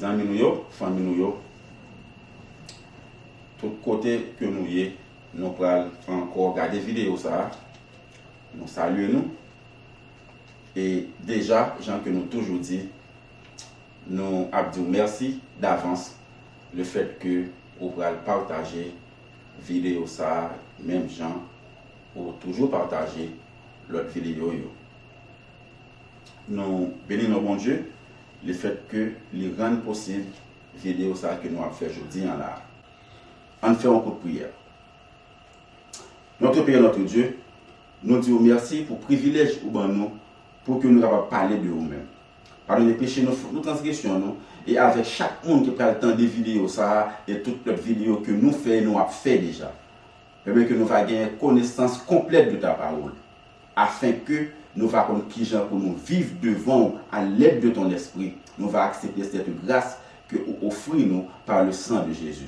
Amis nous yo, famille nous yo, tout côté que nous y, nous pourrons encore regarder vidéo ça, nous saluons nous. Et déjà, Jean que nous toujours dit, nous abdou merci d'avance le fait que vous pourrez partager vidéo ça, même Jean, pour toujours partager l'autre vidéo yo. Nous bénissons bon Dieu le fait que les rend possible vidéo ça que nous avons fait aujourd'hui en là. On fait un coup de prière. Notre Père, notre Dieu, nous disons merci pour le privilège ou ben nous pour que nous puissions parler de nous-mêmes. Pardon les péchés, nos transgressions, nous, et avec chaque monde qui prend le temps des vidéos ça et toutes les vidéos que nous faisons, nous avons fait déjà. Permet que nous fassions gagner connaissance complète de ta parole, afin que nous allons qui gens pour nous vivre devant à l'aide de ton esprit. Nous allons accepter cette grâce que vous offrez nous par le sang de Jésus.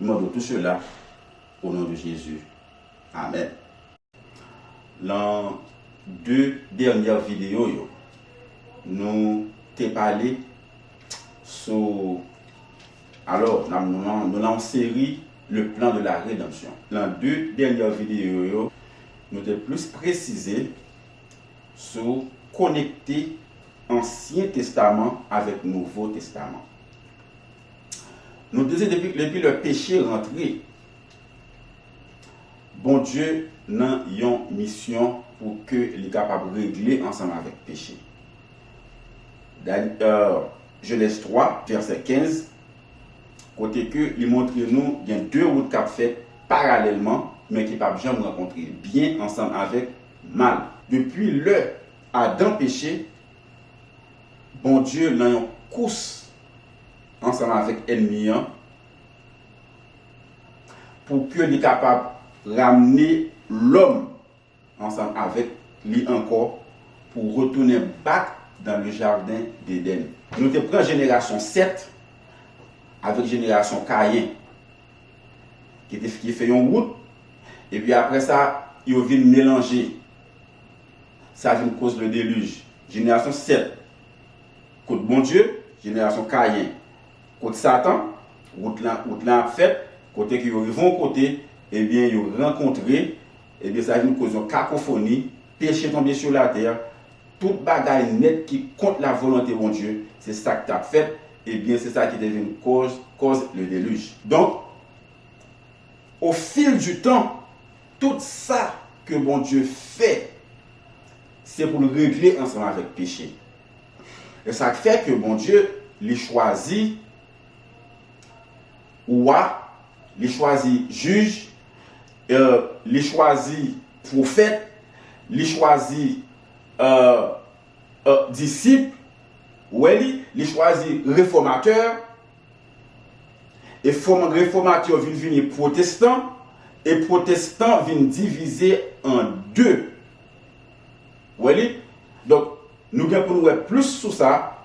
Nous demandons tout cela au nom de Jésus. Amen. Dans deux dernières vidéos, nous t'ai parlé sur. Alors, nous avons série le plan de la rédemption. Dans deux dernières vidéos, nous t'ai plus précisé sur connecter Ancien Testament avec Nouveau Testament. Nous disons depuis le péché rentré, bon Dieu n'a une mission pour que les capables de régler ensemble avec le péché. Genèse 3, verset 15, côté que il montre nous qu'il y a deux routes qui sont faites parallèlement, mais qui ne peuvent jamais rencontrer bien ensemble avec mal. Depuis le Adam péché, bon Dieu n'a une course ensemble avec l'ennemi pour que les capable de ramener l'homme ensemble avec lui encore pour retourner back dans le jardin d'Éden. Nous te prenons génération 7 avec génération Caïn qui fait une route et puis après ça, ils viennent mélanger. Ça vient cause le déluge. Génération 7, côté bon Dieu, génération Caïn, côté Satan, route là faite, côté qui vont côté, et bien ils ont rencontré, et bien ça vient cause de cacophonie, péché tombé sur la terre, toute bagaille nette qui contre la volonté de bon Dieu, c'est ça que tu as fait, et bien c'est ça qui devient cause le déluge. Donc, au fil du temps, tout ça que bon Dieu fait, c'est pour le régler ensemble avec le péché. Et ça fait que bon Dieu les choisit roi, les choisit juge, les choisit prophète, les choisit disciple, les choisit réformateur, et réformateur vient venir protestant, et protestant vient diviser en deux. Donc, nous allons pour nous voir plus sur ça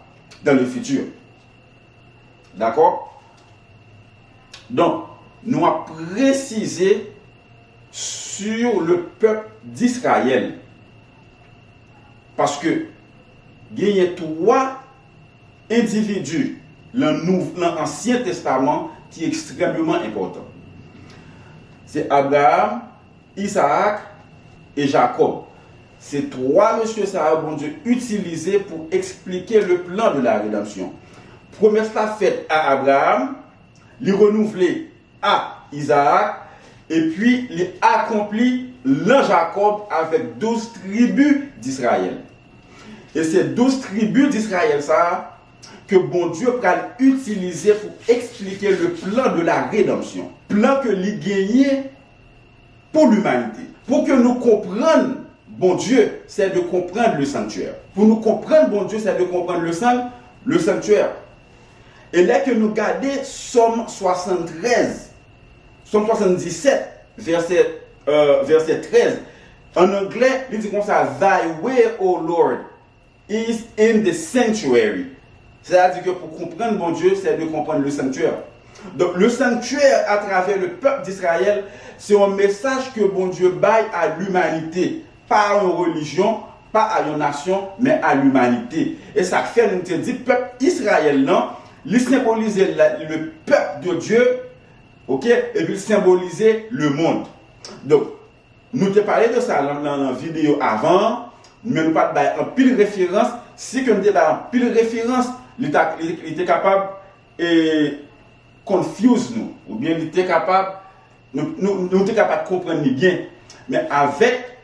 dans le futur. D'accord? Donc, nous allons préciser sur le peuple d'Israël. Parce que, il y a trois individus dans l'Ancien Testament qui est extrêmement important. C'est Abraham, Isaac et Jacob. Ces trois messieurs, ça a bon Dieu utilisé pour expliquer le plan de la rédemption. Promesse la faite à Abraham, les renouveler à Isaac, et puis les accompli dans Jacob avec 12 tribus d'Israël. Et ces 12 tribus d'Israël, ça, que bon Dieu va utiliser pour expliquer le plan de la rédemption. Plan que l'il gagne pour l'humanité. Pour que nous comprenions bon Dieu, c'est de comprendre le sanctuaire. Pour nous comprendre bon Dieu, c'est de comprendre le sanctuaire. Et là que nous regardons Somme 73, Somme 77, verset 13, en anglais, il dit comme ça, Thy way, O Lord, is in the sanctuary. C'est-à-dire que pour comprendre bon Dieu, c'est de comprendre le sanctuaire. Donc le sanctuaire à travers le peuple d'Israël, c'est un message que bon Dieu baille à l'humanité. Pas à une religion, pas à une nation, mais à l'humanité. Et ça fait, nous te dit, peuple Israël, non, il symbolisait le peuple de Dieu, ok, et puis il symbolisait le monde. Donc, nous te parlé de ça dans la vidéo avant, mais nous pas en pile référence. Si que nous était en pile référence, il était capable et confuse nous, ou bien il était capable, nous était capable de comprendre bien. Mais avec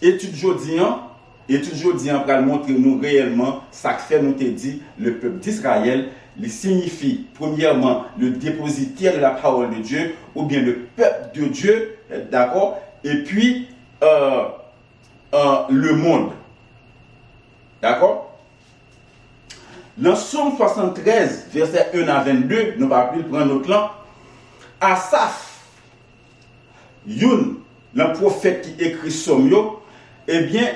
étude jodian pour montrer nous réellement ça que fait nous te dit le peuple d'Israël, il signifie premièrement le dépositaire de la parole de Dieu ou bien le peuple de Dieu, d'accord, et puis le monde, d'accord. Dans Somme 73, verset 1 à 22, nous va plus prendre notre plan. Asaph, le prophète qui écrit Somme, eh bien,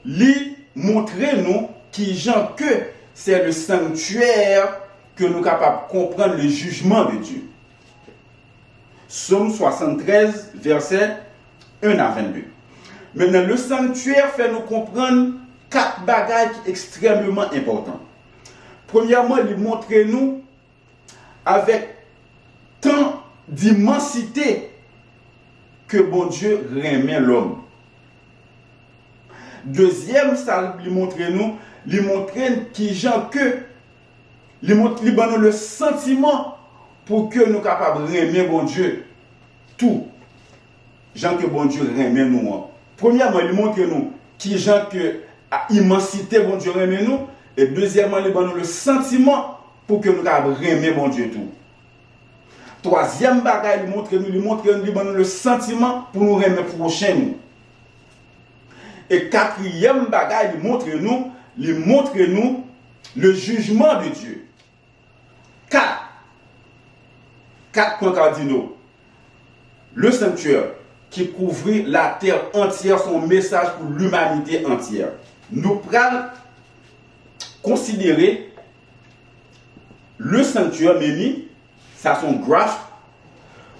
lui montrer nous qui gens que c'est le sanctuaire que nous sommes capables de comprendre le jugement de Dieu. Somme 73, verset 1 à 22. Maintenant, le sanctuaire fait nous comprendre 4 bagages extrêmement importants. Premièrement, il montre nous avec tant d'immensité que bon Dieu remet l'homme. Deuxième, ça lui montre nous, lui montre qui gens que, lui montre le sentiment pour que nous capables de remettre bon Dieu tout. Gens que bon Dieu remet nous. Premièrement, lui montre nous qui gens que à immensité bon Dieu remet nous, et deuxièmement, lui montre le sentiment pour que nous capables de remettre bon Dieu tout. Troisième bagage, lui montre nous le sentiment pour nous remettre prochain nous. Et quatrième bagage, il montre nous le jugement de Dieu. 4 points cardinaux. Le sanctuaire qui couvrit la terre entière, son message pour l'humanité entière. Nous prenons considérer le sanctuaire, Mémi, ça son graphe.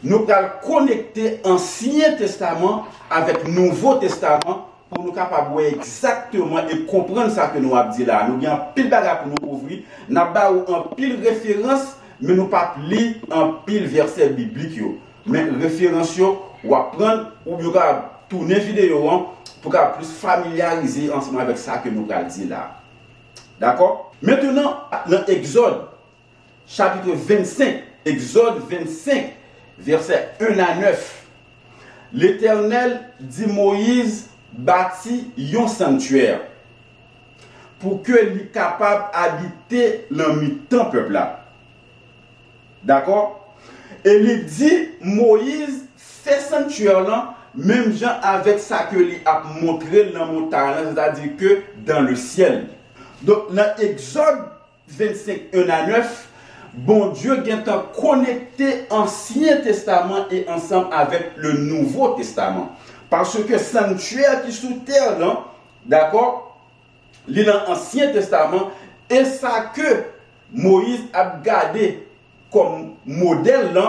Nous allons connecter Ancien Testament avec Nouveau Testament pour nous capables exactement et comprendre ça que nous avons dit là. Nous avons pile bagage pour nous ouvrir, nous avons un pile référence, mais nous pas lire un pile verset biblique. Mais référence, ou apprendre, ou nous allons tourner vidéo pour plus familiariser ensemble avec ça que nous avons dit là. D'accord? Maintenant, dans Exode, chapitre 25, Exode 25, verset 1 à 9, l'Éternel dit Moïse bâtit un sanctuaire pour que lui capable d'habiter dans mi-temps peuple là. D'accord? Et il dit Moïse fait sanctuaire là, même gens avec ça que lui a montré dans la montagne, c'est-à-dire que dans le ciel. Donc dans Exode 25, 1 à 9, bon Dieu vient connecter Ancien Testament et ensemble avec le Nouveau Testament. Parce que sanctuaire qui est sous terre, d'accord, il est dans l'Ancien Testament, et ça que Moïse a gardé comme modèle,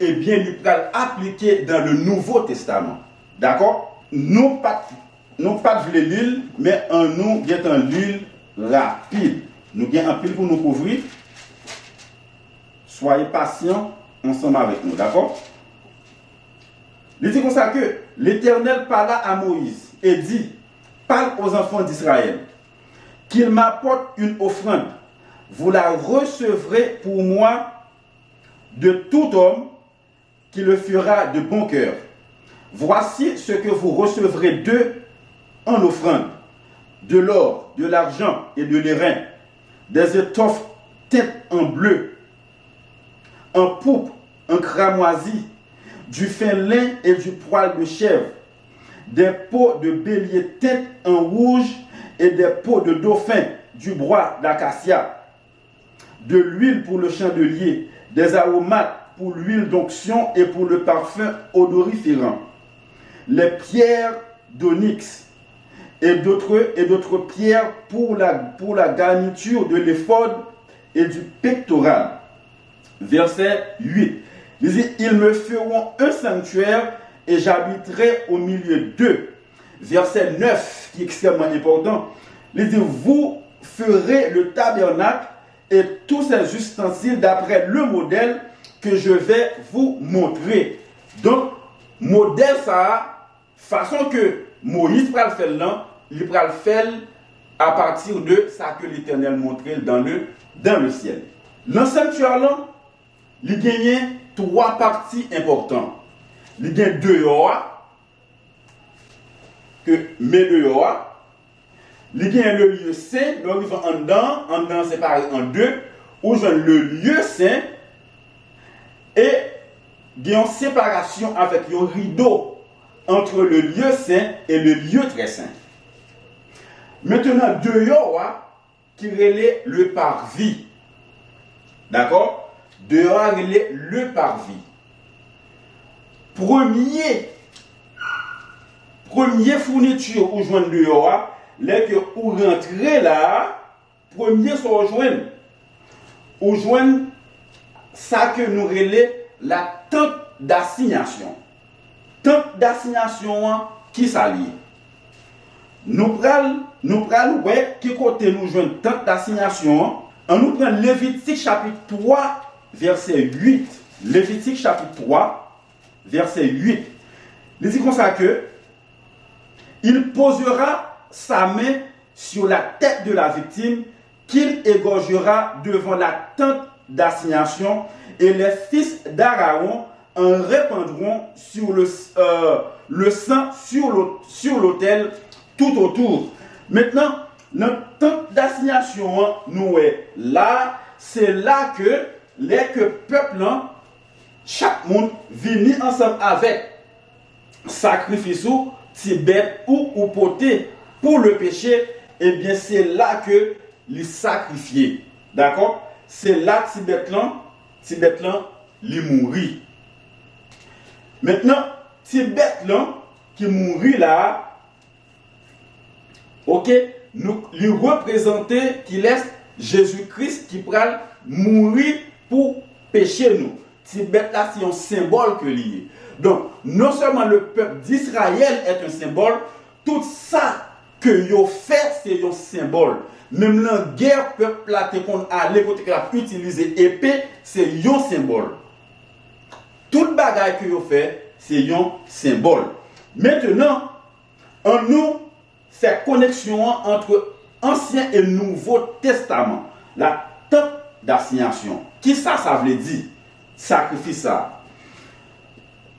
eh bien, il peut l'appliquer dans le Nouveau Testament. D'accord? Nous pas de l'île, mais en nous, il y a un l'île rapide. Nous avons un pile pour nous couvrir. Soyez patients ensemble avec nous, d'accord? Il dit comme ça que l'Éternel parla à Moïse et dit, parle aux enfants d'Israël, qu'ils m'apportent une offrande. Vous la recevrez pour moi de tout homme qui le fera de bon cœur. Voici ce que vous recevrez d'eux en offrande. De l'or, de l'argent et de l'airain, des étoffes teintes en bleu, en pourpre, en cramoisi, du fin lin et du poil de chèvre, des peaux de bélier teintes en rouge et des peaux de dauphin, du bois d'acacia, de l'huile pour le chandelier, des aromates pour l'huile d'onction et pour le parfum odoriférant, les pierres d'onyx et d'autres pierres pour la garniture de l'éphod et du pectoral. Verset 8. Il dit, ils me feront un sanctuaire et j'habiterai au milieu d'eux. Verset 9, qui est extrêmement important. Il dit, vous ferez le tabernacle et tous ses ustensiles d'après le modèle que je vais vous montrer. Donc, modèle ça, façon que Moïse va le faire là, il va le faire à partir de ça que l'Éternel montrait dans le ciel. Dans le sanctuaire là, il gagne trois parties importantes. Il gagne deux yoa, que mes deux yoa. Il y a le lieu saint, donc ils sont en dedans séparé en deux, où j'ai le lieu saint, et il y a une séparation avec un rideau entre le lieu saint et le lieu très saint. Maintenant, deux yoa qui relaient le parvis. D'accord? Deux yoa relaient le parvis. Premier fourniture où joindre deux yoa, les que ou rentrer là, premier sont rejoindre. Ou joindre ça que nous relève la tente d'assignation. Tente d'assignation qui s'allie. Nous prenons ouais, qui côté nous joindre tente d'assignation. On nous prend Lévitique chapitre 3, verset 8. Lévitique chapitre 3, verset 8. Il dit comme ça que il posera sa main sur la tête de la victime qu'il égorgera devant la tente d'assignation et les fils d'Aaron en répandront sur le sang sur l'autel tout autour. Maintenant, notre tente d'assignation, nous est là, c'est là que les peuples, chaque monde vient ensemble avec sacrifice ou tibet ou poté pour le péché, et bien c'est là que les sacrifiés. D'accord? C'est là que Tibet il mourit. Maintenant, Tibet qui mourit là, ok, nous lui représenter qu'il laisse Jésus-Christ qui prend mourir pour pécher nous. Tibet là, c'est un symbole que lié. Donc, non seulement le peuple d'Israël est un symbole, tout ça que yo fait, c'est un symbole. Même la guerre, peuple là, qu'on a utilisé épée, c'est un symbole. Toute bagaille que yo fait, c'est un symbole. Maintenant, on nous fait connexion entre Ancien et Nouveau Testament. La tente d'assignation. Qui ça veut dire? Sacrifice ça.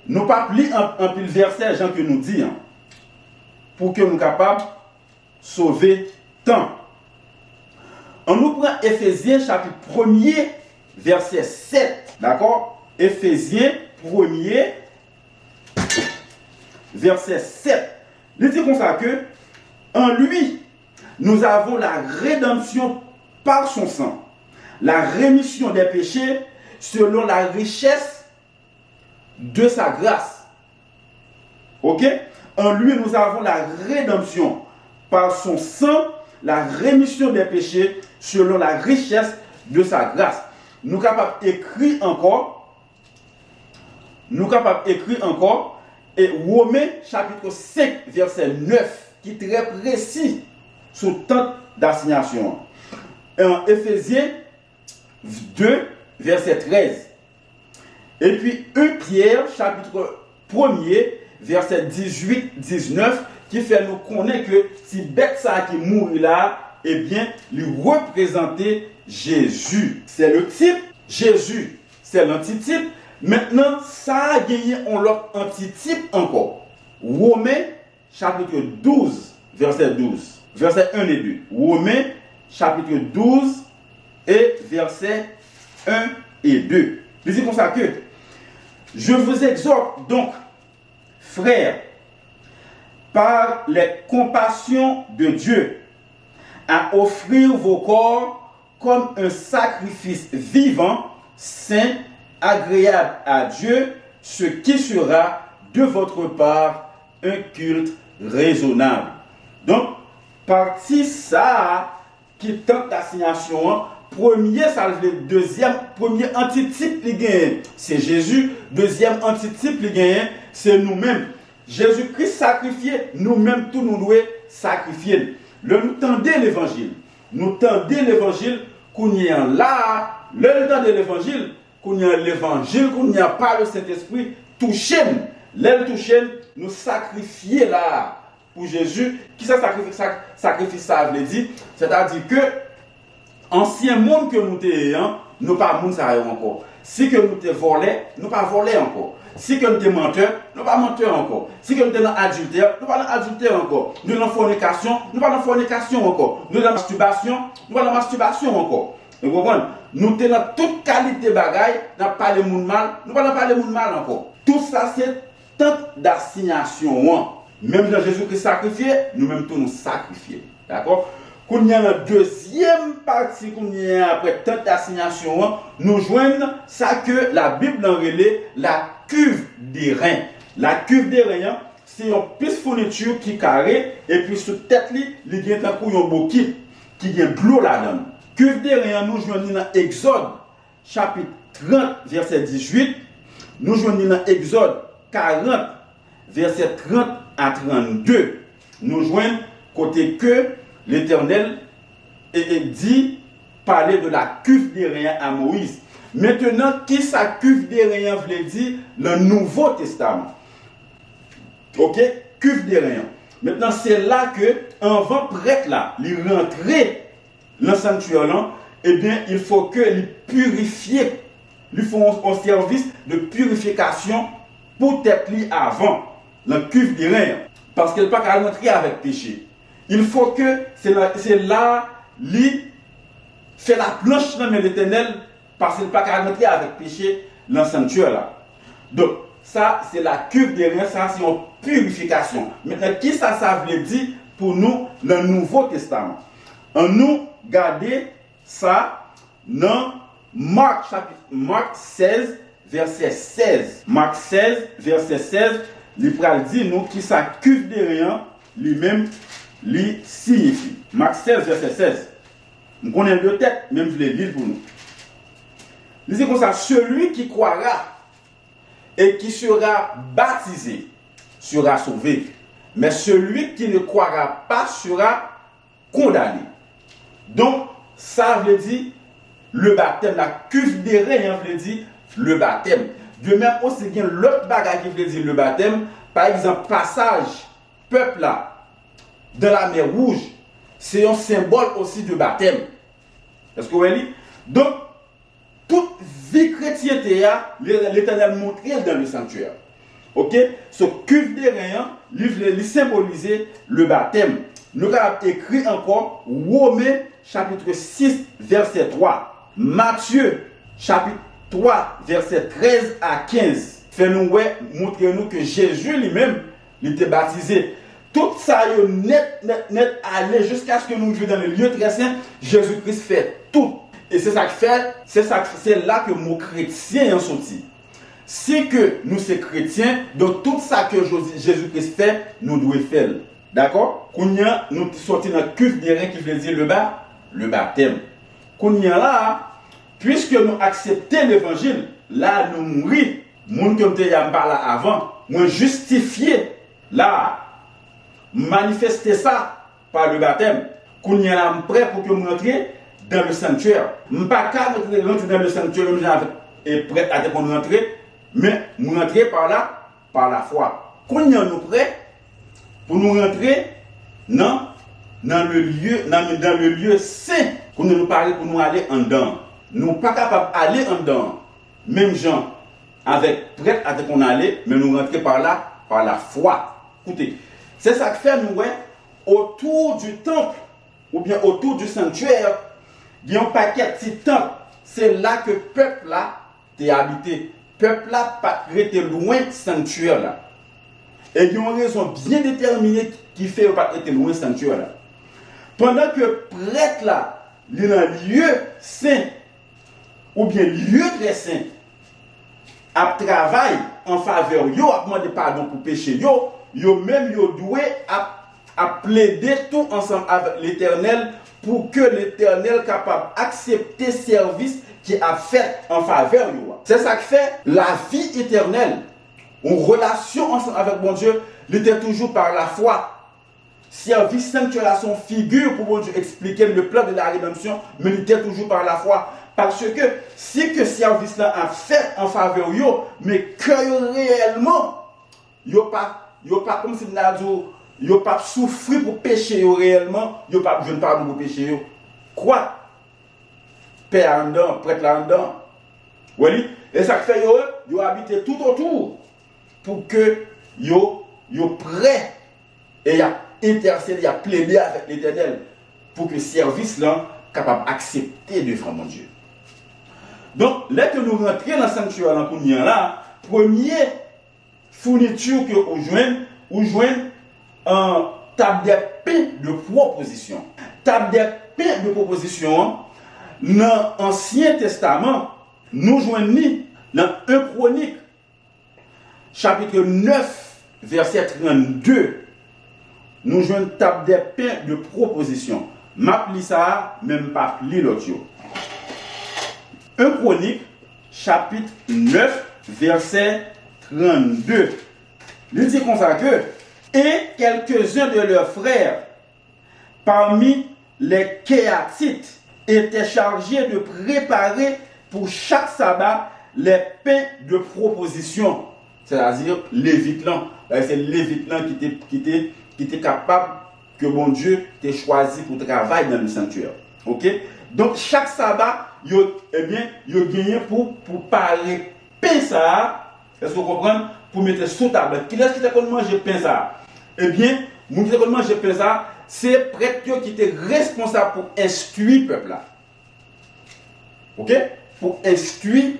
Nous pas lire un pile verset, Jean que nous dit, pour que nous soyons capables de sauver temps. On nous prend Éphésiens chapitre 1er, verset 7. D'accord? Éphésiens 1er, verset 7. Il dit comme ça que, en lui, nous avons la rédemption par son sang, la rémission des péchés selon la richesse de sa grâce. Ok? En lui, nous avons la rédemption par son sang, la rémission des péchés selon la richesse de sa grâce. Nous sommes capables d'écrire encore. Et Romains chapitre 5, verset 9, qui est très précis sur tente d'assignation. Et en Éphésiens 2, verset 13. Et puis 1 Pierre chapitre 1er, verset 18-19, qui fait nous connaître que si bête ça qui mourit là, eh bien, lui représenter Jésus. C'est le type, Jésus, c'est l'antitype. Maintenant, ça a gagné l'autre antitype encore. Romains chapitre 12, verset 12. Verset 1 et 2. Romains chapitre 12 et verset 1 et 2. Je dis comme ça que je vous exhorte donc, frères, par les compassions de Dieu, à offrir vos corps comme un sacrifice vivant, saint, agréable à Dieu, ce qui sera de votre part un culte raisonnable. Donc, partie ça qui tente d'assignation, premier salvé, deuxième, premier antitype c'est Jésus, deuxième antitype c'est nous-mêmes. Jésus-Christ sacrifié, nous-mêmes tous nous devons sacrifier. Nous tendons l'évangile. Nous tendons l'évangile qu'on y a là, le temps de l'évangile, qu'on y a l'évangile, qu'on n'y a pas le Saint-Esprit, touché, l'aile touché, nous sacrifier là pour Jésus. Qui ça sacrifice ça veut dire? C'est-à-dire que ancien monde que nous ayons, nous pas monde ça encore. Si que nous te volé, nous pas volé encore. Si que nous te menteur, nous pas menteur encore. Si que nous te adultère, nous pas adultère encore. Nous dans fornication, nous pas dans fornication encore. Nous dans masturbation, nous pas dans masturbation encore. Vous comprenez? Nous sommes dans toute qualité bagaille, nous pas parlé monde mal, nous pas parlé monde mal encore. Tout ça c'est tant d'assignation. Même dans Jésus-Christ sacrifié, nous-mêmes tous nous sacrifier. D'accord? Quand il y a la deuxième partie, quand il y a après tant d'assignation, nous joignons ça que la Bible en relève la cuve des reins. La cuve des reins, c'est une petite fourniture qui est carrée, et puis sous tête, il y a un bouquet qui a de l'eau là-dedans. Cuve des reins, nous joignons dans Exode, chapitre 30, verset 18. Nous joignons dans Exode 40, verset 30 à 32. Nous joignons côté que l'Éternel dit parler de la cuve des reins à Moïse. Maintenant, qui sa cuve des reins veut dire le Nouveau Testament. Ok? Cuve des reins. Maintenant, c'est là que, avant prêtre là, il rentrer dans le sanctuaire là, eh bien, il faut que il purifie, lui font un service de purification pour être avant la cuve des reins. Parce qu'elle ne peut pas rentrer avec péché. Il faut que c'est là, lui fait la planche dans l'Éternel parce qu'il ne peut pas rentrer avec péché dans le sanctuaire là. Donc, ça, c'est la cuve des reins, ça, c'est une purification. Maintenant, qui ça veut dire pour nous, le Nouveau Testament? On nous garder ça dans Marc 16, verset 16. Marc 16, verset 16, il dit nous qui ça cuve des reins, lui-même, lui signifie. Marc 16, verset 16. Nous connaissons deux têtes, même je les lis pour nous. Il dit comme ça, celui qui croira et qui sera baptisé sera sauvé. Mais celui qui ne croira pas sera condamné. Donc, ça veut dire le baptême. La cuve des reins veut dire le baptême. De même aussi bien l'autre bagage qui veut dire le baptême. Par exemple, passage, peuple là, dans la mer Rouge, c'est un symbole aussi de baptême. Est-ce que vous voyez? Donc, toute vie chrétienne, l'Éternel montrait dans le sanctuaire. Ok? Ce cuve des reins, il symbolise le baptême. Nous avons écrit encore Romains chapitre 6, verset 3. Matthieu chapitre 3, verset 13 à 15. Fait-nous montrer-nous que Jésus lui-même, il était baptisé. Tout ça est net aller jusqu'à ce que nous vivions dans le lieu très saint. Jésus-Christ fait tout. Et c'est ça que fait, c'est là que nos chrétiens sont sortis. Si que nous sommes chrétiens, donc tout ça que Jésus-Christ fait, nous devons faire. D'accord? Kounya, nous sortis dans la cuve des reins qui veut dire le baptême. Kounya là, puisque nous acceptons l'évangile, là nous mourons. Moun comme te yam là avant, nous justifié là, manifester ça par le baptême. Kounya là, prêt pour que nous rentrions dans le sanctuaire. Je ne peux pas rentrer dans le sanctuaire et prêt à qu'on rentre, mais nous rentrer par là, par la foi. Kounya nous prêt pour nous rentrer dans le lieu saint, pour nous parler, pour nous aller en dedans. Nous ne sommes pas capables d'aller en dedans. Même gens, avec prêtre à qu'on allait, mais nous rentrer par là, par la foi. Écoutez, c'est ça que fait nous, autour du temple, ou bien autour du sanctuaire, il y a un paquet de petits temples. C'est là que le peuple là est habité. Le peuple là pas été loin du sanctuaire là. Et il y a une raison bien déterminée qui fait pas être loin du sanctuaire là. Pendant que le prêtre là, il est dans un lieu saint, ou bien lieu très saint, à travail en faveur, yo a demandé pardon pour péché, yo même doué à plaider tout ensemble avec l'Éternel pour que l'Éternel soit capable d'accepter service qui a fait en faveur yo. C'est ça qui fait la vie éternelle. Une relation ensemble avec mon Dieu, il était toujours par la foi. Service sanctuaire à son figure pour bon Dieu expliquer le plan de la rédemption, mais il était toujours par la foi. Parce que si que service là a fait en faveur yo, mais que réellement, yo pas comme si yo pas souffrir pour pécher yo réellement, yo pas besoin de pardon pour pécher yo. Quoi? Père en dedans, prêtre là en dedans. Oui, et ça fait yo habiter tout autour pour que yo prêt et y a intercédé, y a plaidé avec l'Éternel pour que service là capable d'accepter devant mon Dieu. Donc, là que nous rentrons dans le sanctuaire là, première fourniture que vous joignez un table de pain de proposition. Table de pain de proposition, dans l'Ancien Testament, nous joignons dans 1 Chronique, chapitre 9, verset 32. Nous joignons table de pain de proposition. M'appli ça, même pas li l'autre. 1 Chronique, chapitre 9, verset 32. Il dit comme ça que, et quelques-uns de leurs frères, parmi les Kéatites, étaient chargés de préparer pour chaque sabbat les pains de proposition. C'est-à-dire Lévites là. C'est Lévites là qui était capable que mon Dieu t'ait choisi pour travailler dans le sanctuaire. Ok? Donc chaque sabbat, yo gagné pour parler pain ça. Est-ce que vous comprenez? Pour mettre sous table. Qui est-ce qui t'a mangé pain ça? Eh bien, mon qui t'a mangé pain ça, c'est prêtre qui était responsable pour instruire le peuple là. Ok? Pour instruire le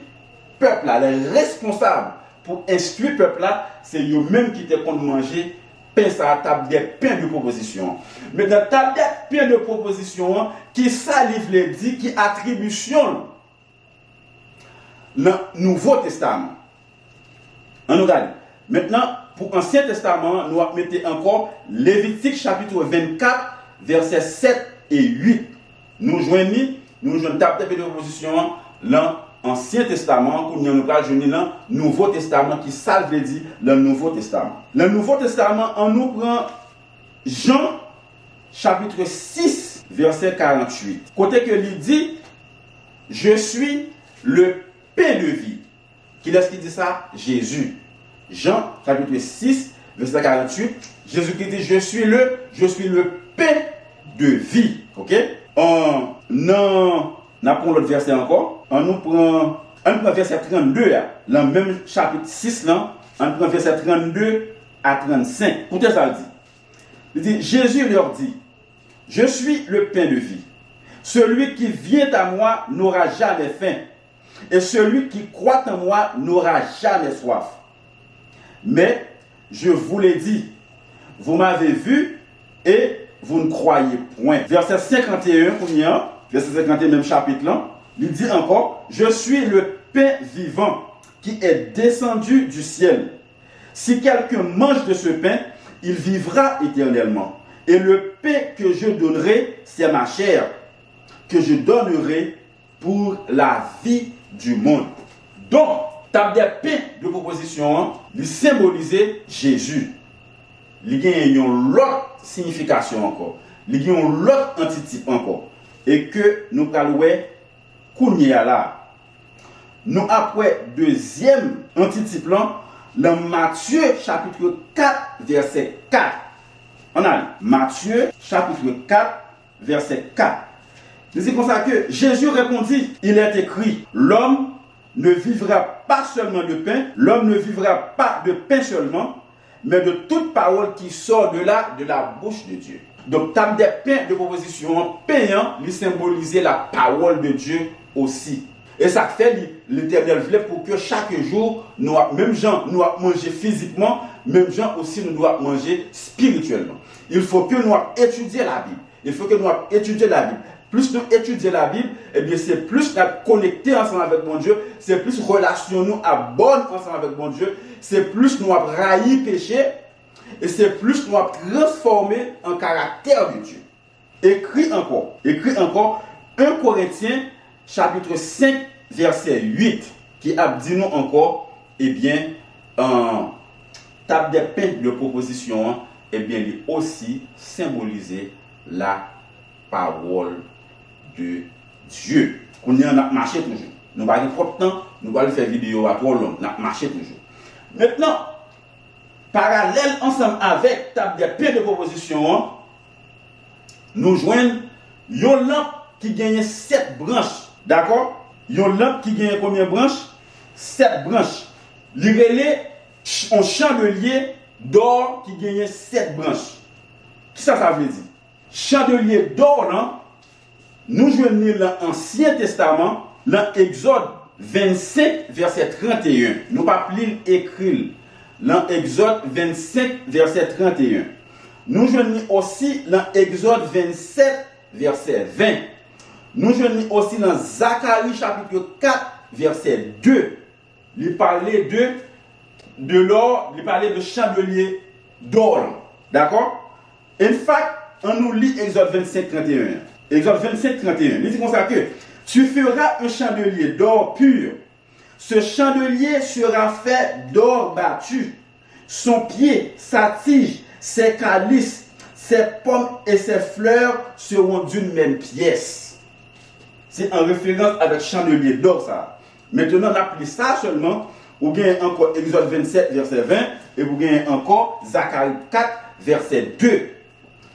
peuple là, les responsables pour instruire le peuple là, c'est eux-mêmes qui étaient contre manger pain ça, table des pains de proposition. Mais dans table des pains de proposition, qui ça livre les dit, qui attribution le Nouveau Testament. On regarde. Maintenant, pour l'Ancien Testament, nous mettons encore Lévitique chapitre 24, versets 7 et 8. Nous joignons table des pains de proposition dans l'Ancien Testament, pour nous joindre dans le Nouveau Testament, qui ça veut dire le Nouveau Testament. Le Nouveau Testament, on nous prend Jean chapitre 6, verset 48. Côté que il dit, je suis le pain de vie. Qui est-ce qui dit ça? Jésus. Jean chapitre 6, verset 48. Jésus qui dit, je suis le pain de vie. Ok? Non. On prend l'autre verset encore. On prend verset 32, là, dans le même chapitre 6, là, on prend verset 32 à 35. Écoutez ça, dit. Il dit, Jésus leur dit, je suis le pain de vie. Celui qui vient à moi n'aura jamais faim. Et celui qui croit en moi n'aura jamais soif. Mais je vous l'ai dit, vous m'avez vu et vous ne croyez point. Verset 51, verset 51, même chapitre là, il dit encore, je suis le pain vivant qui est descendu du ciel. Si quelqu'un mange de ce pain, il vivra éternellement. Et le pain que je donnerai, c'est ma chair, que je donnerai pour la vie du monde. Donc, table des pains de proposition, il symbolisait Jésus. Il y a une autre signification encore. Il y a une autre antitype encore. Et que nous parlons là. Nous après deuxième antitype là, dans Matthieu chapitre 4 verset 4. On a Matthieu chapitre 4 verset 4. C'est comme ça que Jésus répondit, il est écrit, l'homme ne vivra pas seulement de pain, l'homme ne vivra pas de pain seulement, mais de toute parole qui sort de la bouche de Dieu. Donc, table des pains de proposition payant, il symbolisait la parole de Dieu aussi. Et ça fait l'Éternel voulait pour que chaque jour, même gens, nous manger physiquement, même gens aussi nous doivent manger spirituellement. Il faut que nous étudions la Bible. Il faut que nous étudions la Bible. Plus nous étudions la Bible, eh bien c'est plus nous connecter ensemble avec mon Dieu, c'est plus relation nous à bonne ensemble avec mon Dieu, c'est plus nous railler péché, et c'est plus nous transformer en caractère de Dieu. Écrit encore 1 Corinthiens chapitre 5 verset 8 qui a dit nous encore, eh bien, table des pains de proposition, eh bien, il aussi symboliser la parole de Dieu. Qu'on y a marché toujours. Nous allons trop de temps, nous allons faire vidéo à trop long, nous marché toujours. Maintenant, parallèle ensemble avec table des paix de proposition, nous joignons une lampe qui gagne 7 branches. D'accord? Une lampe qui gagne combien de branches? 7 branches. L'irélé, un chandelier d'or qui gagne 7 branches. Qu'est-ce que ça veut dire? Chandelier d'or, là, nous joignons dans l'Ancien Testament, dans Exode 25, verset 31. Nous ne pas lire écrit. Dans Exode 25, verset 31. Nous joignons aussi dans Exode 27, verset 20. Nous joignons aussi dans Zacharie chapitre 4, verset 2. Il parlait de l'or, il parlait de chandelier d'or. D'accord? En fait, on nous lit Exode 25, 31. Exode 25, 31. Il dit comme ça que tu feras un chandelier d'or pur. Ce chandelier sera fait d'or battu. Son pied, sa tige, ses calices, ses pommes et ses fleurs seront d'une même pièce. C'est en référence avec chandelier d'or ça. Maintenant, on applique ça seulement. Vous gagnez encore Exode 27, verset 20. Et vous gagnez encore Zacharie 4, verset 2.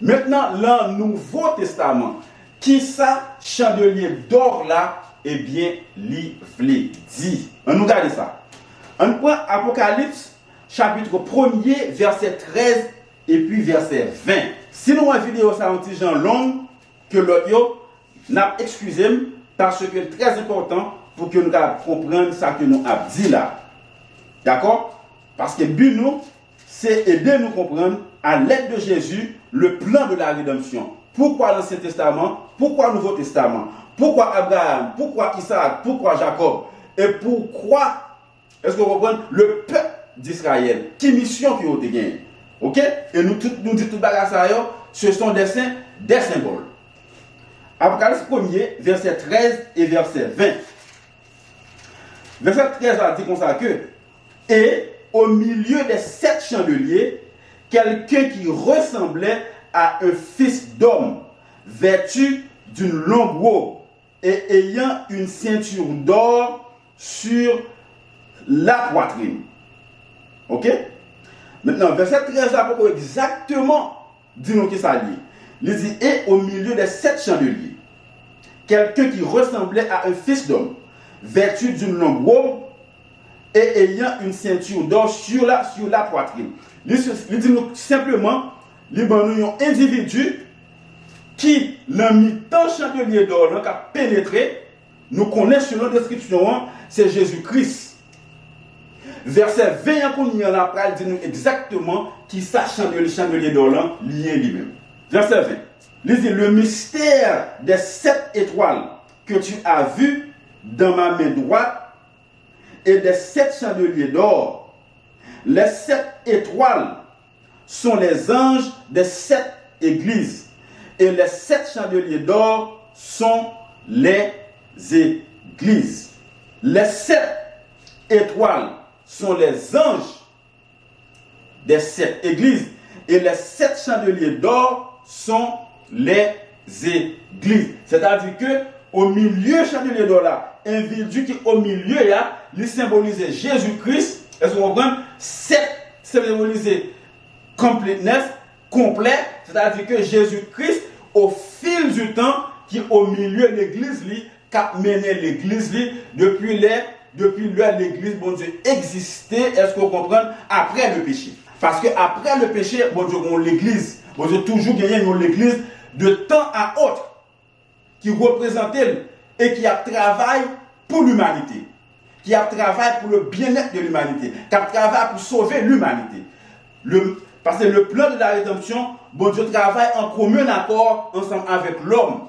Maintenant, dans le Nouveau Testament, qui ça, chandelier d'or là, eh bien, livre dit. On nous regarde ça. On prend Apocalypse, chapitre 1er, verset 13 et puis verset 20. Si nous avons une vidéo ça un petit genre long, que l'autre, n'a excusé parce que c'est très important pour que nous comprenions ça que nous avons dit là. D'accord? Parce que le but nous, c'est aider nous comprendre à l'aide de Jésus le plan de la rédemption. Pourquoi l'Ancien Testament? Pourquoi le Nouveau Testament? Pourquoi Abraham? Pourquoi Isaac? Pourquoi Jacob? Et pourquoi est-ce que vous comprenez le peuple d'Israël? Quelle mission qui ont été gagnée? Ok? Et nous disons tout ça, ce sont des symboles. Apocalypse 1er, verset 13 et verset 20. Verset 13 a dit comme ça que et au milieu des 7 chandeliers, quelqu'un qui ressemblait à un fils d'homme, vêtu d'une longue robe et ayant une ceinture d'or sur la poitrine. Ok? Maintenant, verset 13 a pour exactement dit nous qui ça dit. Il dit et au milieu des 7 chandeliers, quelqu'un qui ressemblait à un fils d'homme, vêtu d'une longue robe et ayant une ceinture d'or sur la poitrine. Il dit nous simplement, il y a un individu qui, l'a mis tant chandelier d'or, qui a pénétré, nous connaissons selon la description, c'est Jésus-Christ. Verset 20, qu'on y a la parole, dit nous exactement qui ça chandelier d'or lié lui-même. Verset 20. Il dit le mystère des 7 étoiles que tu as vu dans ma main droite et des 7 chandeliers d'or. Les 7 étoiles sont les anges des 7 églises et les 7 chandeliers d'or sont les églises. Les 7 étoiles sont les anges des 7 églises et les 7 chandeliers d'or sont les églises. C'est-à-dire que au milieu chandelier d'or là, individu qui au milieu là, il symbolise Jésus-Christ. Est-ce que vous comprenez? 7 symbolise complétness, complet, c'est-à-dire que Jésus-Christ au fil du temps qui au milieu de l'église qui a mené l'église depuis l'église bon Dieu existait. Est-ce que vous comprenez? Après le péché. Parce que après le péché, bon Dieu on l'église, bon Dieu toujours gagné l'église de temps à autre qui représentait et qui a travaillé pour l'humanité, qui a travaillé pour le bien-être de l'humanité, qui a travaillé pour sauver l'humanité. Parce que le plan de la rédemption, bon Dieu travaille en commun accord ensemble avec l'homme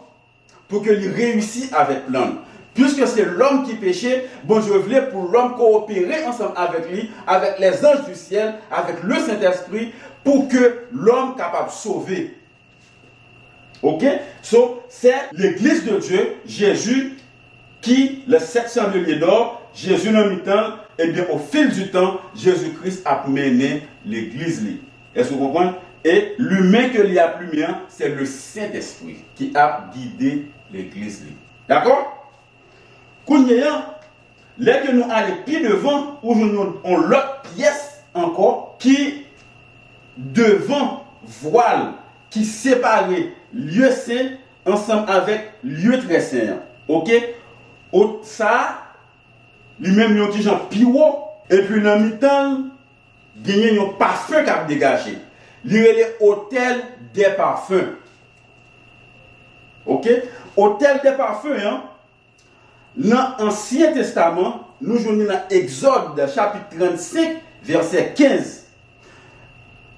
pour qu'il réussisse avec l'homme. Puisque c'est l'homme qui péchait, bon Dieu voulait pour l'homme coopérer ensemble avec lui, avec les anges du ciel, avec le Saint-Esprit, pour que l'homme capable de sauver. Ok? So, c'est l'église de Dieu, Jésus, qui, les 7 chandeliers d'or, Jésus dans le temps, et bien au fil du temps, Jésus-Christ a mené l'église. Est-ce que vous comprenez? Et l'humain que il y a plus bien, c'est le Saint-Esprit qui a guidé l'église. D'accord? Kounya, là que nous allons plus devant, où nous avons l'autre pièce encore qui devant voile, qui sépare lieu saint ensemble avec lieu très saint. Ok? Ça, lui-même, il y a un petit genre piro, et puis dans le mi-temps, il y a un parfum qui a dégagé. Il y a l'hôtel des parfums. Ok? Hôtel des parfums, hein? Dans l'Ancien Testament, nous jouons dans Exode chapitre 35, verset 15.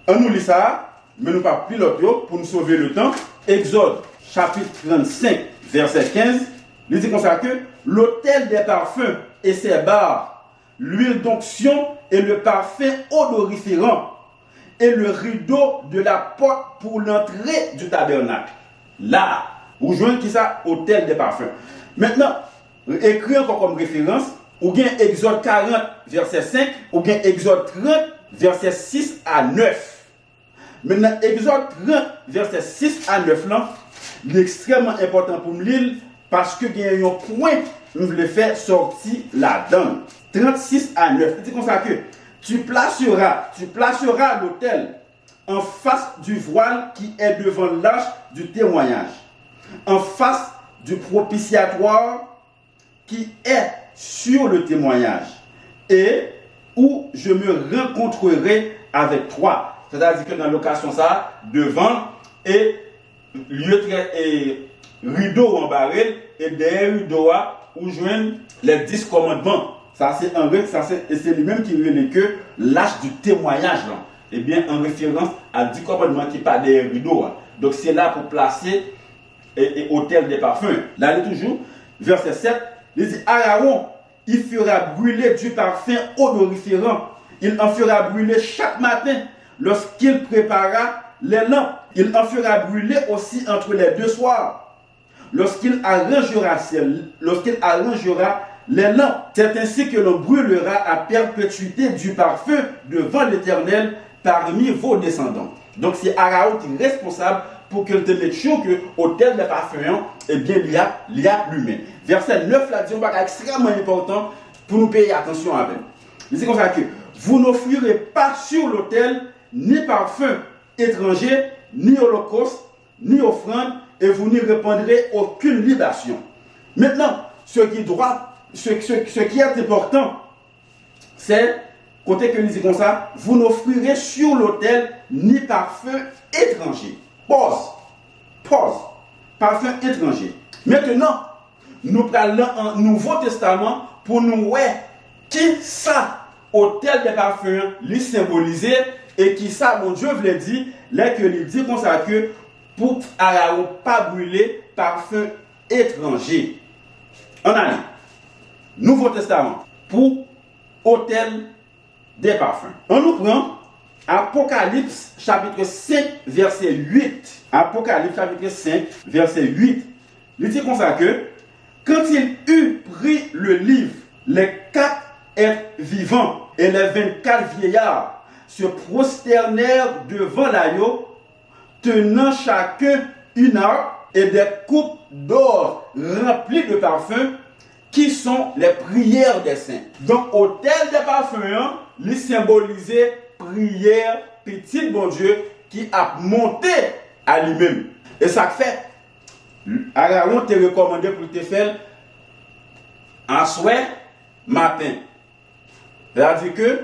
On nous lit ça, mais nous ne pas plus l'autre pour nous sauver le temps. Exode chapitre 35, verset 15. Il dit comme ça que l'autel des parfums et ses barres, l'huile d'onction et le parfum odoriférant et le rideau de la porte pour l'entrée du tabernacle. Là, vous jouez qui ça? Hôtel des parfums. Maintenant, écrit encore comme référence, ou bien Exode 40, verset 5, ou bien Exode 30, verset 6 à 9. Maintenant, Exode 30, verset 6 à 9, là, il est extrêmement important pour me lire parce que il y a un point que je voulais faire sortir là-dedans. 36 à 9. Il dit comme ça que tu placeras l'autel en face du voile qui est devant l'arche du témoignage, en face du propitiatoire qui est sur le témoignage, et où je me rencontrerai avec toi. C'est-à-dire que dans l'occasion ça, devant et rideau en baril, et derrière rideau où joignent les 10 commandements. Ça c'est en grec, c'est lui-même qui relève que l'arche du témoignage là. Eh bien en référence à 10 commandements qui parlent derrière rideau. Donc c'est là pour placer et hôtel des parfums. Là il est toujours verset 7, il dit Aaron, il fera brûler du parfum odoriférant. Il en fera brûler chaque matin lorsqu'il préparera les lampes. Il en fera brûler aussi entre les deux soirs, lorsqu'il arrangera les lampes. C'est ainsi que l'on brûlera à perpétuité du parfum devant l'Éternel parmi vos descendants. Donc c'est Aaron qui est responsable pour que le téléchou que hôtel des parfums, eh bien il y a l'humain. Verset 9 là dit un bagage extrêmement important pour nous payer attention avec. Il dit comme ça que vous n'offrirez pas sur l'autel ni parfum étranger, ni holocauste, ni offrande, et vous n'y répandrez aucune libation. Maintenant, ce qui est important, c'est, côté que nous disons comme ça, vous n'offrirez sur l'autel ni parfum étranger. Pause. Parfum étranger. Maintenant, nous parlons en Nouveau Testament pour nous voir qui ça, autel des parfums, lui symboliser et qui ça, mon Dieu voulait dire, là que il dit comme ça que pour Aaron pas brûler parfum étranger. On a là, Nouveau Testament pour autel des parfums. On nous prend Apocalypse chapitre 5 verset 8. Apocalypse chapitre 5 verset 8. Il dit comme ça que quand il eut pris le livre, les 4 êtres vivants et les 24 vieillards se prosternèrent devant l'agneau, tenant chacun une harpe et des coupes d'or remplies de parfums, qui sont les prières des saints. Donc, autel des parfums, il symbolisait prière, petit bon Dieu, qui a monté à lui-même. Et ça fait, Aaron te recommandé pour te faire en souhait matin. C'est-à-dire que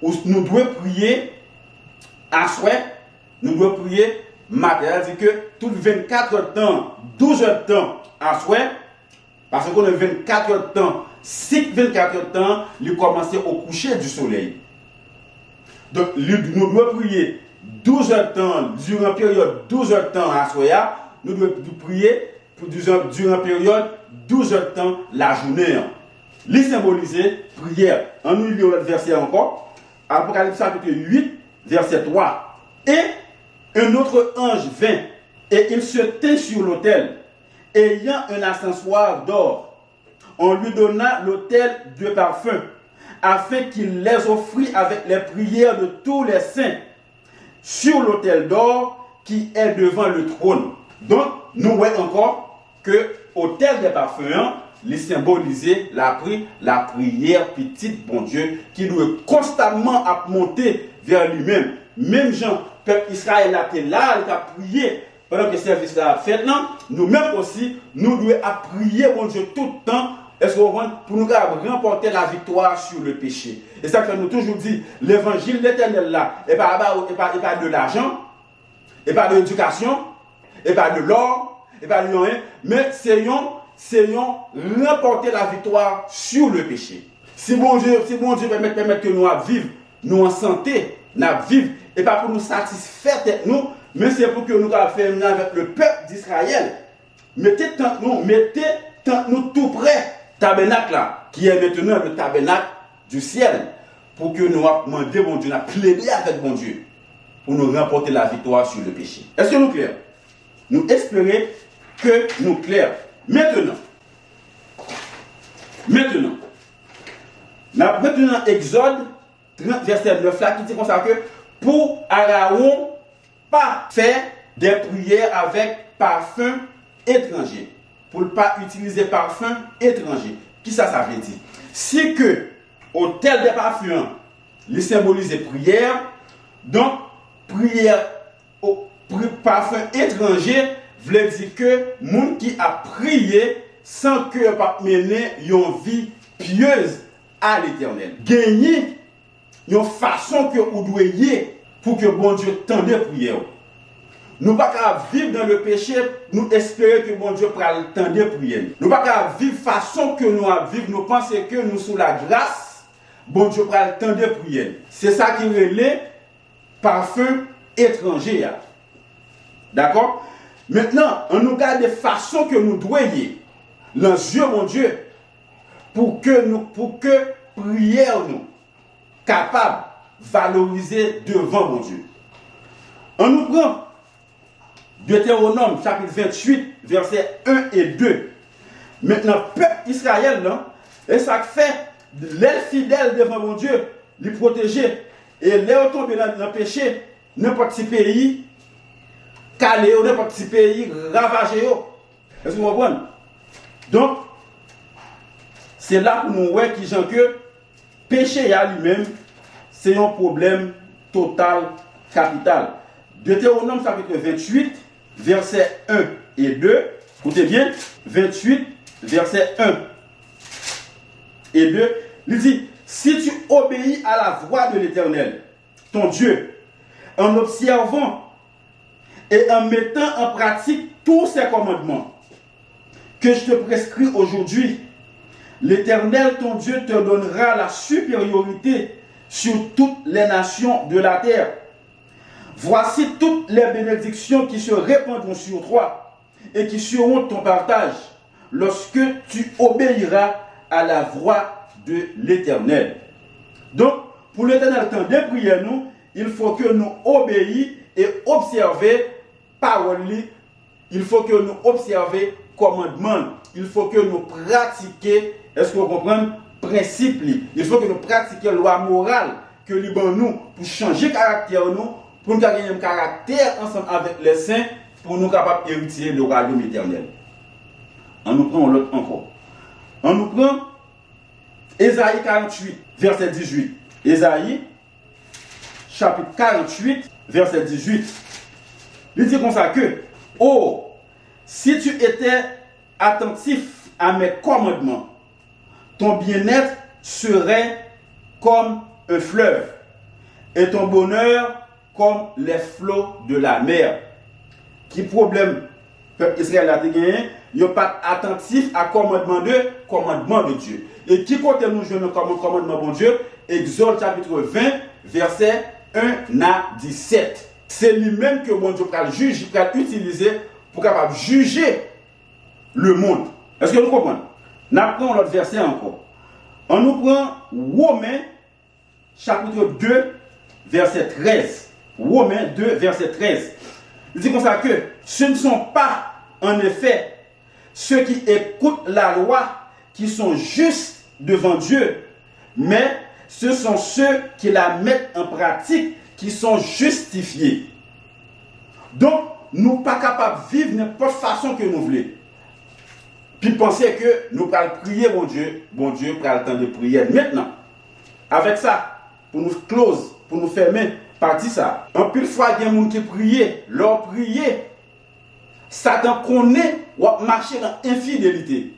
nous devons prier en souhait, nous devons prier matin. C'est-à-dire que tout 24 heures de temps, 12 heures de temps en souhait, parce qu'on a 24 heures de temps, si 24 heures de temps, il commence au coucher du soleil. Donc, nous devons prier 12 heures de temps, durant la période 12 heures de temps à Soya, nous devons prier durant la période 12 heures de temps la journée. Les symboliser prière. En nous lisons le verset encore. Apocalypse chapitre 8, verset 3. Et un autre ange vint, et il se tint sur l'autel, ayant un ascensoir d'or. On lui donna l'autel de parfum, afin qu'il les offrit avec les prières de tous les saints sur l'autel d'or qui est devant le trône. Donc, nous voyons encore que l'autel des parfums, il symbolisait la prière petite, bon Dieu, qui doit constamment monter vers lui-même. Même Jean, peuple Israël a été là, il a prié pendant que le service a fait. Nous-mêmes aussi, nous devons prier, bon Dieu, tout le temps. Est-ce qu'on pour nous remporter la victoire sur le péché? Et ça fait nous toujours dire, l'évangile de l'Éternel là, et pas de l'argent, et pas de l'éducation, et pas de l'or, et pas de rien, mais c'est remporter la victoire sur le péché. Si bon Dieu permet que nous vivions, nous en santé, nous vivons, et pas pour nous satisfaire nous, mais c'est pour que nous fassions avec le peuple d'Israël. Mettez nous tout près, tabernacle là, qui est maintenant le tabernacle du ciel, pour que nous demandions bon Dieu, nous plaidions avec bon Dieu, pour nous remporter la victoire sur le péché. Est-ce que nous clairs? Nous espérons que nous clairs. Maintenant, Exode 30, verset 9 là, qui dit comme ça que pour Aaron, pas faire des prières avec parfum étranger. Pour ne pas utiliser parfum étranger. Qui ça veut dire? Si que autel des parfums, il symbolise prière, donc prière au parfum étranger, veut dire que moun qui a prié sans que pas mener une vie pieuse à l'Éternel. Gagner une façon que vous devez pour que bon Dieu tende prière. Nous ne pouvons pas vivre dans le péché, nous espérer que bon Dieu pourra tendre prière. Nous ne pouvons pas vivre façon que nous vivons, nous pensons que nous sous la grâce, bon Dieu pourra tendre prière. C'est ça qui relève parfum étranger. D'accord? Maintenant, on nous garde des façons que nous devons dans yeux, mon Dieu, pour que prière nous capable de valoriser devant mon Dieu. On nous prend Deutéronome chapitre 28, versets 1 et 2. Maintenant, peuple Israël, et ça fait l'aile fidèle devant mon Dieu, les protéger, et les tomber dans le péché, n'importe quel pays, calé, n'importe quel pays, ravagé. Est-ce que vous comprenez? Donc, c'est là pour nous voir que péché à lui-même, c'est un problème total, capital. Deutéronome chapitre 28, versets 1 et 2. Écoutez bien, 28, versets 1 et 2. Il dit, si tu obéis à la voix de l'Éternel, ton Dieu, en observant et en mettant en pratique tous ses commandements que je te prescris aujourd'hui, l'Éternel, ton Dieu, te donnera la supériorité sur toutes les nations de la terre. Voici toutes les bénédictions qui se répandront sur toi et qui seront ton partage lorsque tu obéiras à la voix de l'Éternel. Donc, pour l'Éternel, temps de prière, nous, il faut que nous obéissions et observions parole. Il faut que nous observions commandements. Il faut que nous pratiquions, est-ce que vous comprenez, principe. Il faut que nous pratiquions la loi morale que nous pour changer caractère nous, pour nous gagner un caractère ensemble avec les saints, pour nous capables d'hériter le royaume éternel. On nous prend l'autre encore. On nous prend Ésaïe 48, verset 18. Ésaïe, chapitre 48, verset 18. Il dit comme ça que, oh, si tu étais attentif à mes commandements, ton bien-être serait comme un fleuve et ton bonheur comme les flots de la mer. Qui problème peuple Israël a gagné? Il n'est pas attentif à commandement de Dieu. Et qui côté nous jouons comme commandement de Dieu? Exode chapitre 20, verset 1 à 17. C'est lui-même que bon Dieu va juger, va utiliser pour capable juger le monde. Est-ce que nous comprenons? Nous prenons l'autre verset encore. On nous prend Romains chapitre 2, verset 13. Romains 2, verset 13. Il dit comme ça que ce ne sont pas en effet ceux qui écoutent la loi qui sont justes devant Dieu, mais ce sont ceux qui la mettent en pratique qui sont justifiés. Donc, nous ne sommes pas capables de vivre n'importe façon que nous voulons. Puis penser que nous allons prier, bon Dieu pour le temps de prière. Maintenant, avec ça, pour nous close, pour nous fermer, partie ça. En plus, fois, il y a des gens qui prient, leur prier. Satan connaît ou marcher dans l'infidélité.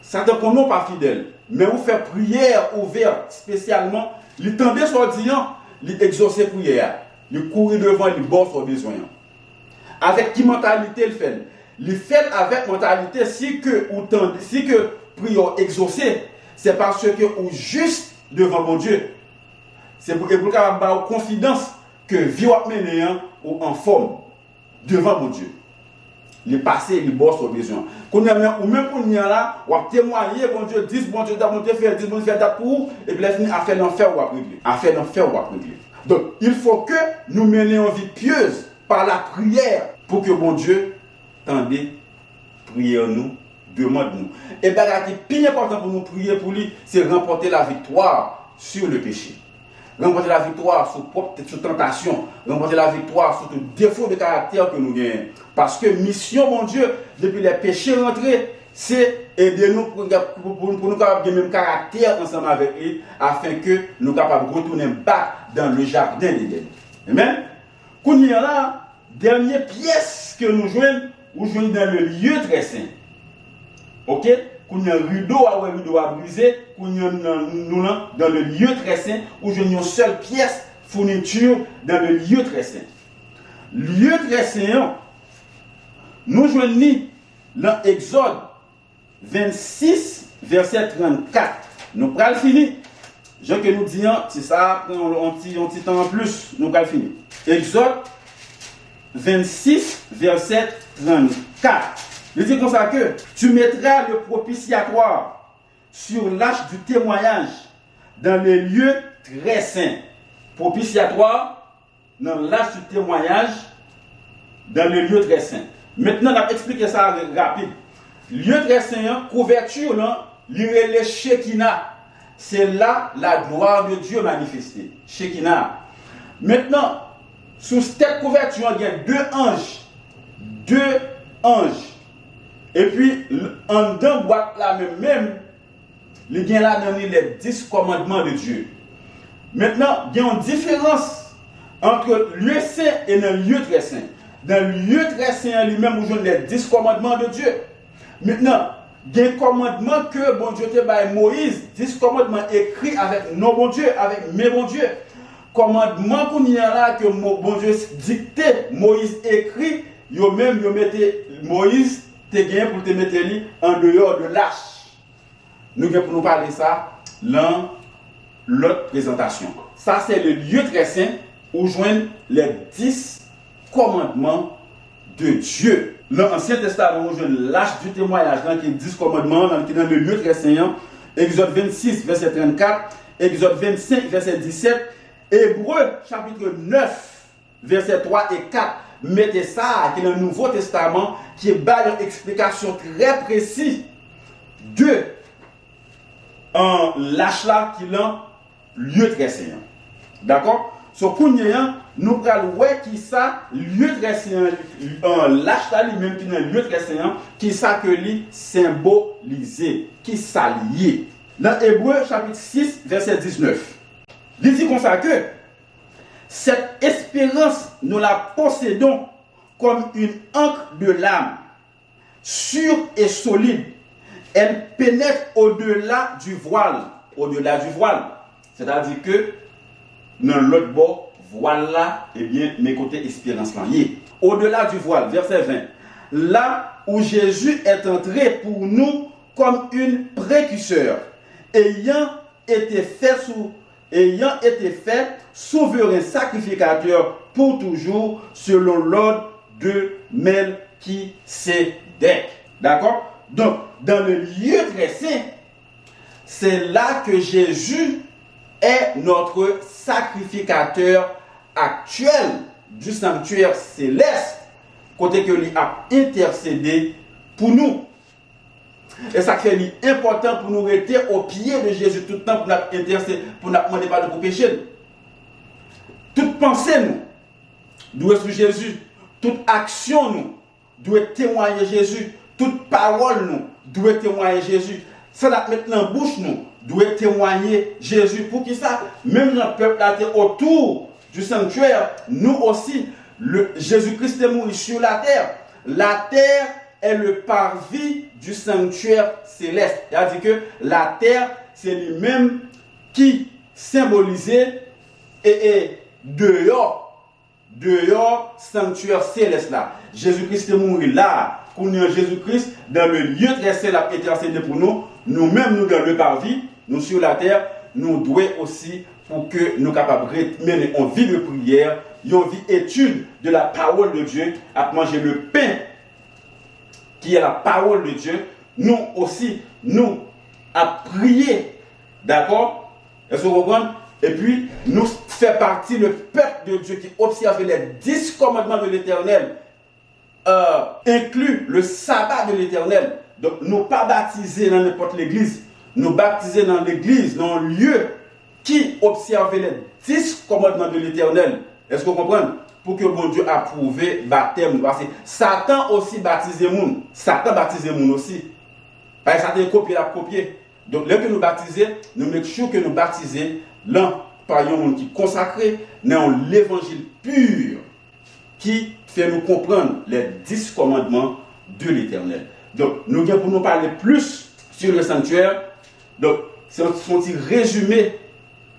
Satan connaît pas fidèle. Mais vous faites prière ouverte spécialement. Il tendait sur le disant, il exaucer prière. Il courir devant, il bosse son besoin. Avec qui mentalité il fait? Il fait avec mentalité si que prière exaucée, c'est parce que ou juste devant mon Dieu. C'est pour que vous ayez confiance que vie ou mener ou en forme devant mon Dieu. Il est passé, il bosse au besoin. Ou même pour nous là, ou témoigner, bon Dieu, 10 bon Dieu, bon Dieu, faire 10 bon Dieu, faire date pour et puis il a fait l'enfer ou à régler. A fait l'enfer ou à régler. Donc, il faut que nous menions une vie pieuse par la prière pour que bon Dieu tende prier nous, demande-nous. Et bien, ce qui est plus important pour nous prier pour lui, c'est remporter la victoire sur le péché. Remporter la victoire sur tentation, remporter la victoire sur tout défaut de caractère que nous gagnons. Parce que mission, mon Dieu, depuis les péchés rentrés, c'est aider nous pour nous avoir le même caractère ensemble avec lui, afin que nous soyons capables de retourner back dans le jardin d'Éden. Amen. Quand il y a là, dernière pièce que nous jouons dans le lieu très saint. Ok? Quand il y a un rideau à briser, quand il y a dans le lieu très saint, où je n'ai une seule pièce fourniture dans le lieu très saint. Lieu très saint, nous jouons dans Exode 26, verset 34. Nous allons finir. Jean que nous disons, c'est ça, on petit temps en plus, nous allons finir. Exode 26, verset 34. Il dit comme ça que tu mettras le propitiatoire sur l'arche du témoignage dans les lieux très saints. Propitiatoire dans l'arche du témoignage dans les lieux très saints. Maintenant, on va expliquer ça rapide. Lieu très saint, couverture, le Shekinah. C'est là la gloire de Dieu manifestée. Shekinah. Maintenant, sous cette couverture, il y a deux anges. Deux anges. Et puis, en dedans, boîte là même, il y a là dans les 10 commandements de Dieu. Maintenant, il y a une différence entre lieu saint et le lieu très saint. Dans le lieu très saint lui-même, où il y a les 10 commandements de Dieu. Maintenant, il y a un commandement que bon Dieu te baille Moïse, 10 commandements écrits avec nos bons dieux, avec mes bons dieux. Commandement qu'on y a là que bon Dieu dicté, Moïse écrit, yo même yo mettez Moïse te gagné pour te mettre en dehors de l'arche. Nous allons pour nous parler de ça dans l'autre présentation. Ça c'est le lieu très saint où joignent les 10 commandements de Dieu. Dans l'Ancien Testament, on joue l'arche du témoignage, qui est 10 commandements, qui est dans le lieu très saint. Exode 26, verset 34, Exode 25, verset 17, Hébreux, chapitre 9, verset 3 et 4. Mettez ça, qui est dans le Nouveau Testament, qui est une explication très précise de l'arche là, qui est dans le lieu très saint. D'accord? So, nous allons voir qui ça, lieu très saint, l'arche là lui-même qui est dans le lieu très saint, qui ça que lui symbolisé, qui ça lié. Dans Hébreux chapitre 6, verset 19. Il dit comme ça que cette espérance, nous la possédons comme une ancre de l'âme, sûre et solide. Elle pénètre au-delà du voile. Au-delà du voile. C'est-à-dire que dans l'autre bord, voilà, eh bien, mes côtés espérance là. Au-delà du voile, verset 20. Là où Jésus est entré pour nous comme une précurseur, ayant été fait souverain sacrificateur pour toujours selon l'ordre de Melchisédek. D'accord? Donc, dans le lieu très saint, c'est là que Jésus est notre sacrificateur actuel du sanctuaire céleste, côté que lui a intercédé pour nous. Et ça fait important pour nous rester au pied de Jésus tout le temps pour nous intercéder, pour nous demander pardon pour péché. toute pensée nous doit être sur Jésus. Toute action nous doit témoigner Jésus. Toute parole nous doit témoigner Jésus. Ça la mettre dans la bouche nous doit témoigner Jésus. Pour qui ça? Même le peuple là autour du sanctuaire, nous aussi, Jésus-Christ est mort sur la terre. La terre est le parvis du sanctuaire céleste. C'est-à-dire que la terre, c'est lui-même qui symbolisait et dehors, sanctuaire céleste là. Jésus-Christ est mort là. Qu'on est Jésus-Christ dans le lieu très saint a intercédé pour nous. Nous-mêmes, nous dans le parvis, nous sur la terre, nous devons aussi pour que nous capables de mener une vie de prière, une vie étude de la parole de Dieu, à manger le pain qui est la parole de Dieu. Nous aussi, nous à prier, d'accord? Est-ce que vous comprenez? Et puis, nous fait partie le peuple de Dieu qui observe les 10 commandements de l'Éternel, inclut le sabbat de l'Éternel. Donc, nous pas baptisés dans n'importe l'église, nous baptisés dans l'église, dans un lieu qui observait les 10 commandements de l'Éternel. Est-ce que vous comprenez? Pour que bon Dieu approuve baptême. Parce que Satan aussi baptisé moun. Satan baptisé moun aussi. Parce que Satan copié la copié. Donc, là que nous baptisons, nous mettons sûr que nous baptisons l'un par un monde qui est consacré dans l'évangile pur qui fait nous comprendre les 10 commandements de l'Éternel. Donc, nous allons pour nous parler plus sur le sanctuaire. Donc, c'est un petit résumé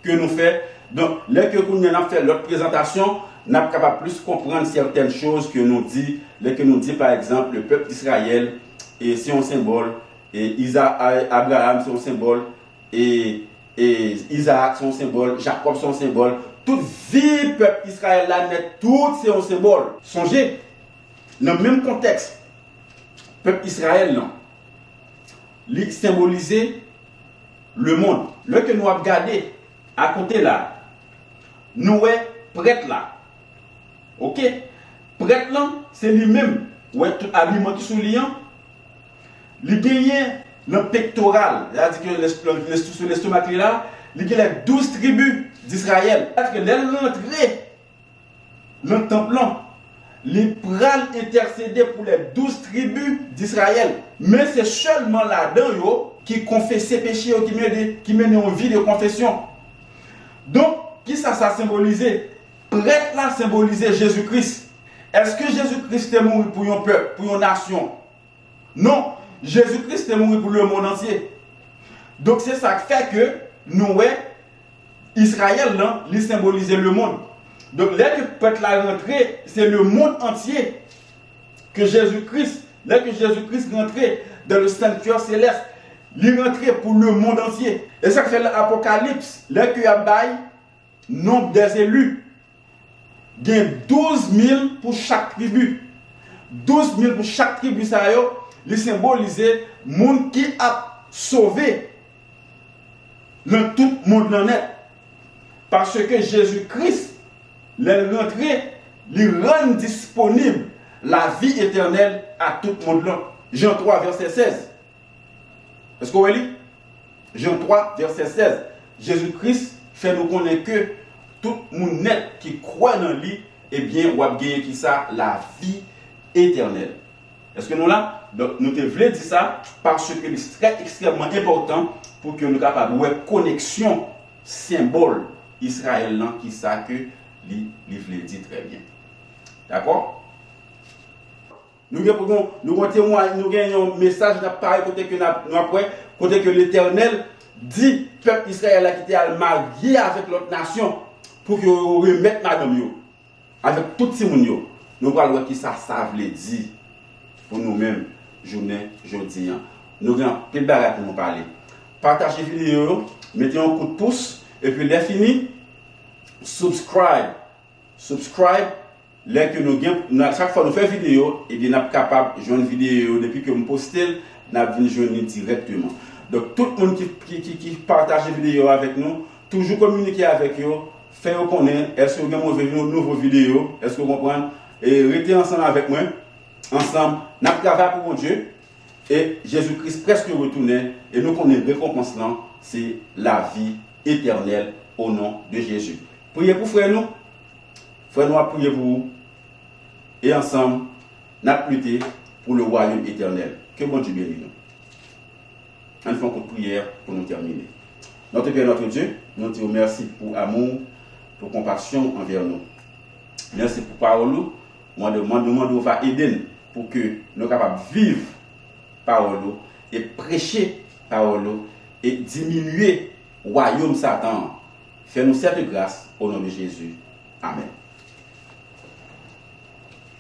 que nous faisons. Donc, là que nous avons fait notre présentation, nous sommes capables de plus comprendre certaines choses que nous dit. Là que nous dit par exemple, le peuple d'Israël, et c'est un symbole, et Abraham c'est un symbole, et Isaac c'est un symbole, Jacob c'est un symbole. Toute vie peuple d'Israël là, tout c'est un symbole. Songez, dans le même contexte, peuple d'Israël là, il symbolisait le monde. Là que nous avons regardé à côté là, nous sommes prêtres là. Ok? Prêtre là, c'est lui-même. Ouais, tout habillement qui souliant. Il gagne le pectoral. C'est-à-dire que sur l'estomac là, il y a les 12 tribus d'Israël. Parce que l'entrée dans le temple là, il pral intercéder pour les 12 tribus d'Israël. Mais c'est seulement là-dedans qui confesse ses péchés, qui mène une vie de confession. Donc, qui ça symbolisé? Prêtre là symbolisait Jésus-Christ. Est-ce que Jésus-Christ est mort pour un peuple, pour une nation? Non, Jésus-Christ est mort pour le monde entier. Donc c'est ça qui fait que nous, Israël, là, il symbolisait le monde. Donc là que le peuple est rentré, c'est le monde entier que Jésus-Christ, là que Jésus-Christ rentrait dans le sanctuaire céleste, il est rentré pour le monde entier. Et ça fait l'Apocalypse, là que y a bail, nombre des élus. Il y a 12 000 pour chaque tribu. 12 000 pour chaque tribu, ça il symbolise le monde qui a sauvé dans tout le monde net. Parce que Jésus-Christ, il rentré, il rend disponible la vie éternelle à tout le monde. Jean 3, verset 16. Est-ce que vous voyez? Jean 3, verset 16. Jésus-Christ fait nous connaître que tout le monde net qui croit dans lui, eh bien, on va gagner qui ça, la vie éternelle. Est-ce que nous là? Donc, nous devons dire ça parce que c'est très extrêmement important pour que nous soyons capables de voir connexion symbole israélien qui ça que lui dit très bien. D'accord? Nous avons un message d'appareil côté que l'Éternel dit peuple Israël qui était marié avec l'autre nation pour que vous remettez madame yo avec tout ces moun yo. Nous allons voir qui ça veut dire pour nous-mêmes journée jeudi. Nous avons plein de bagages pour nous parler. Partagez la vidéo, mettez un coup de pouce et puis les fini subscribe. Là que nous chaque fois nous faisons vidéo et bien nous sommes capables de jouer une vidéo depuis que nous postons, nous venons jouer directement. Donc tout le monde qui partage la vidéo avec nous, toujours communiquer avec eux, faire connaître, est-ce que vous avez une nouvelle vidéo, est-ce que vous comprenez? Et restez ensemble avec moi, ensemble, nous travaillons pour mon Dieu, et Jésus-Christ presque retourné, et nous connaissons récompense c'est la vie éternelle au nom de Jésus. Priez pour frère nous, Frère, nous prier pour vous. Et ensemble, nous avons lutté pour le royaume éternel. Que bon Dieu bénisse nous. On fait un coup de prière pour nous terminer. Notre Père, notre Dieu, nous te remercions pour amour, pour compassion envers nous. Merci pour parole. Moi, demande va aider pour que nous soyons capables de vivre parole et prêcher parole et diminuer le royaume Satan. Fais-nous cette grâce au nom de Jésus. Amen.